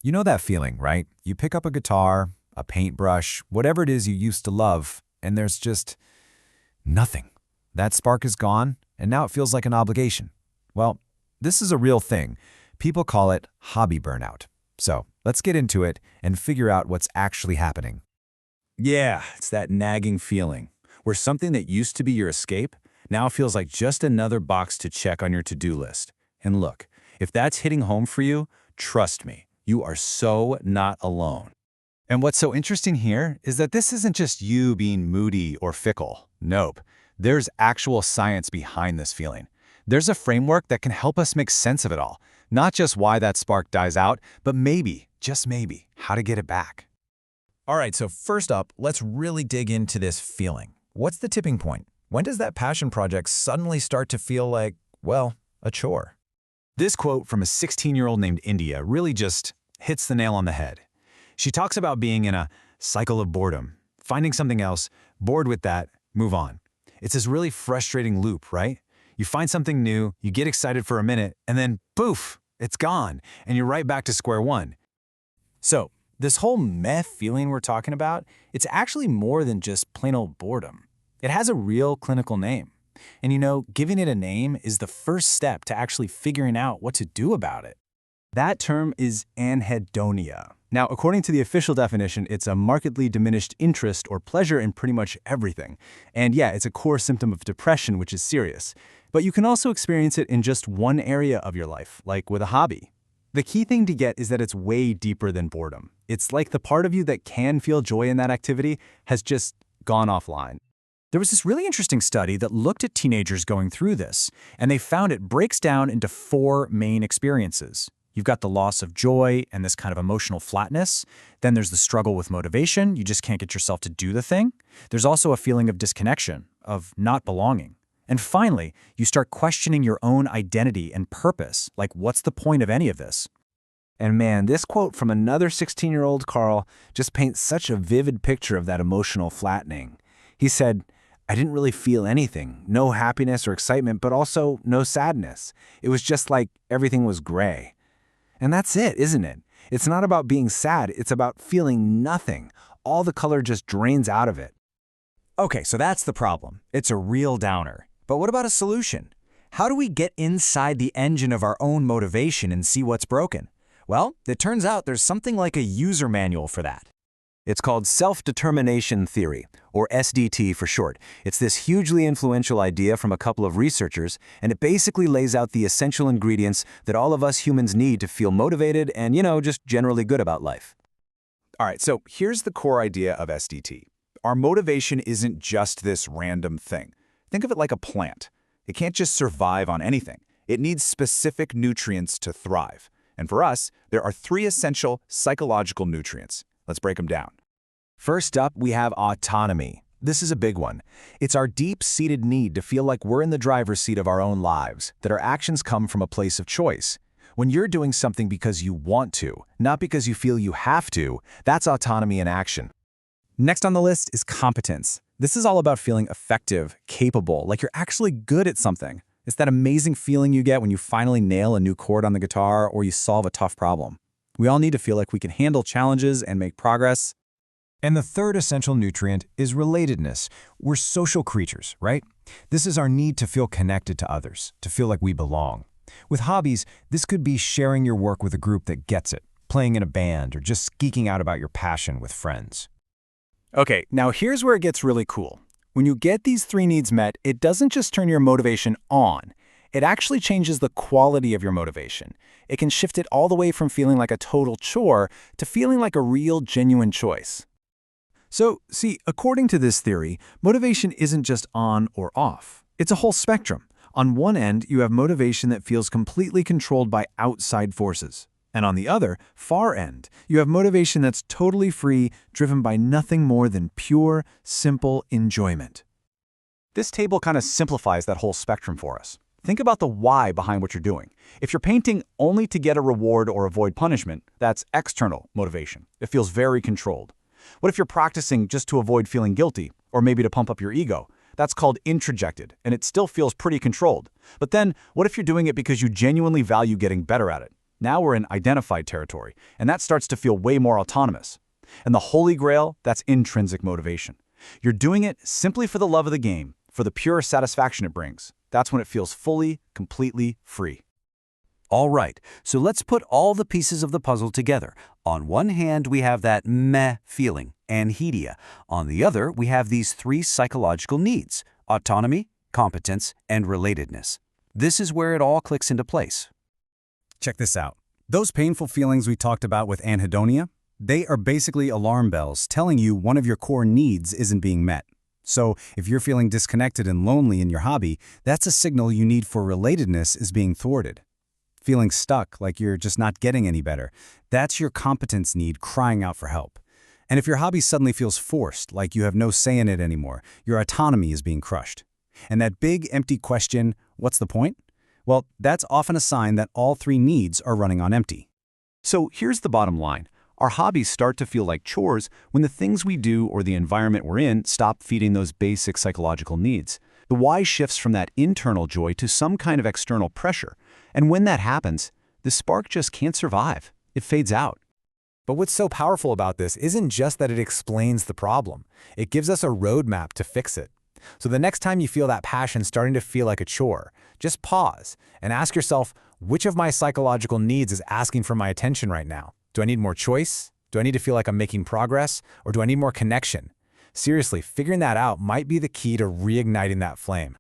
You know that feeling, right? You pick up a guitar, a paintbrush, whatever it is you used to love, and there's just nothing. That spark is gone, and now it feels like an obligation. Well, this is a real thing. People call it hobby burnout. So let's get into it and figure out what's actually happening. Yeah, it's that nagging feeling where something that used to be your escape now feels like just another box to check on your to-do list. And look, if that's hitting home for you, trust me, you are so not alone. And what's so interesting here is that this isn't just you being moody or fickle. Nope. There's actual science behind this feeling. There's a framework that can help us make sense of it all. Not just why that spark dies out, but maybe, just maybe, how to get it back. All right, so first up, let's really dig into this feeling. What's the tipping point? When does that passion project suddenly start to feel like, well, a chore? This quote from a 16-year-old named India really just hits the nail on the head. She talks about being in a cycle of boredom, finding something else, bored with that, move on. It's this really frustrating loop, right? You find something new, you get excited for a minute, and then poof, it's gone, and you're right back to square one. So, this whole meh feeling we're talking about, it's actually more than just plain old boredom. It has a real clinical name. And you know, giving it a name is the first step to actually figuring out what to do about it. That term is anhedonia. Now, according to the official definition, it's a markedly diminished interest or pleasure in pretty much everything. And yeah, it's a core symptom of depression, which is serious. But you can also experience it in just one area of your life, like with a hobby. The key thing to get is that it's way deeper than boredom. It's like the part of you that can feel joy in that activity has just gone offline. There was this really interesting study that looked at teenagers going through this, and they found it breaks down into 4 main experiences. You've got the loss of joy and this kind of emotional flatness. Then there's the struggle with motivation. You just can't get yourself to do the thing. There's also a feeling of disconnection, of not belonging. And finally, you start questioning your own identity and purpose, like what's the point of any of this? And man, this quote from another 16-year-old Carl just paints such a vivid picture of that emotional flattening. He said, "I didn't really feel anything, no happiness or excitement, but also no sadness. It was just like everything was gray." And that's it, isn't it? It's not about being sad, it's about feeling nothing. All the color just drains out of it. Okay, so that's the problem. It's a real downer. But what about a solution? How do we get inside the engine of our own motivation and see what's broken? Well, it turns out there's something like a user manual for that. It's called self-determination theory, or SDT for short. It's this hugely influential idea from a couple of researchers, and it basically lays out the essential ingredients that all of us humans need to feel motivated and, just generally good about life. All right, so here's the core idea of SDT. Our motivation isn't just this random thing. Think of it like a plant. It can't just survive on anything. It needs specific nutrients to thrive. And for us, there are 3 essential psychological nutrients. Let's break them down. First up, we have autonomy. This is a big one. It's our deep-seated need to feel like we're in the driver's seat of our own lives, that our actions come from a place of choice. When you're doing something because you want to, not because you feel you have to, that's autonomy in action. Next on the list is competence. This is all about feeling effective, capable, like you're actually good at something. It's that amazing feeling you get when you finally nail a new chord on the guitar or you solve a tough problem. We all need to feel like we can handle challenges and make progress. And the third essential nutrient is relatedness. We're social creatures, right? This is our need to feel connected to others, to feel like we belong. With hobbies, this could be sharing your work with a group that gets it, playing in a band, or just geeking out about your passion with friends. Okay, now here's where it gets really cool. When you get these 3 needs met, it doesn't just turn your motivation on. It actually changes the quality of your motivation. It can shift it all the way from feeling like a total chore to feeling like a real, genuine choice. So, see, according to this theory, motivation isn't just on or off. It's a whole spectrum. On one end, you have motivation that feels completely controlled by outside forces. And on the other, far end, you have motivation that's totally free, driven by nothing more than pure, simple enjoyment. This table kind of simplifies that whole spectrum for us. Think about the why behind what you're doing. If you're painting only to get a reward or avoid punishment, that's external motivation. It feels very controlled. What if you're practicing just to avoid feeling guilty, or maybe to pump up your ego? That's called introjected, and it still feels pretty controlled. But then, what if you're doing it because you genuinely value getting better at it? Now we're in identified territory, and that starts to feel way more autonomous. And the holy grail, that's intrinsic motivation. You're doing it simply for the love of the game, for the pure satisfaction it brings. That's when it feels fully, completely free. All right, so let's put all the pieces of the puzzle together. On one hand, we have that meh feeling, anhedonia. On the other, we have these three psychological needs: autonomy, competence, and relatedness. This is where it all clicks into place. Check this out. Those painful feelings we talked about with anhedonia, they are basically alarm bells telling you one of your core needs isn't being met. So if you're feeling disconnected and lonely in your hobby, that's a signal you need for relatedness is being thwarted. Feeling stuck, like you're just not getting any better, that's your competence need crying out for help. And if your hobby suddenly feels forced, like you have no say in it anymore, your autonomy is being crushed. And that big, empty question, what's the point? Well, that's often a sign that all three needs are running on empty. So here's the bottom line. Our hobbies start to feel like chores when the things we do or the environment we're in stop feeding those basic psychological needs. The why shifts from that internal joy to some kind of external pressure. And when that happens, the spark just can't survive. It fades out. But what's so powerful about this isn't just that it explains the problem. It gives us a roadmap to fix it. So the next time you feel that passion starting to feel like a chore, just pause and ask yourself, which of my psychological needs is asking for my attention right now? Do I need more choice? Do I need to feel like I'm making progress? Or do I need more connection? Seriously, figuring that out might be the key to reigniting that flame.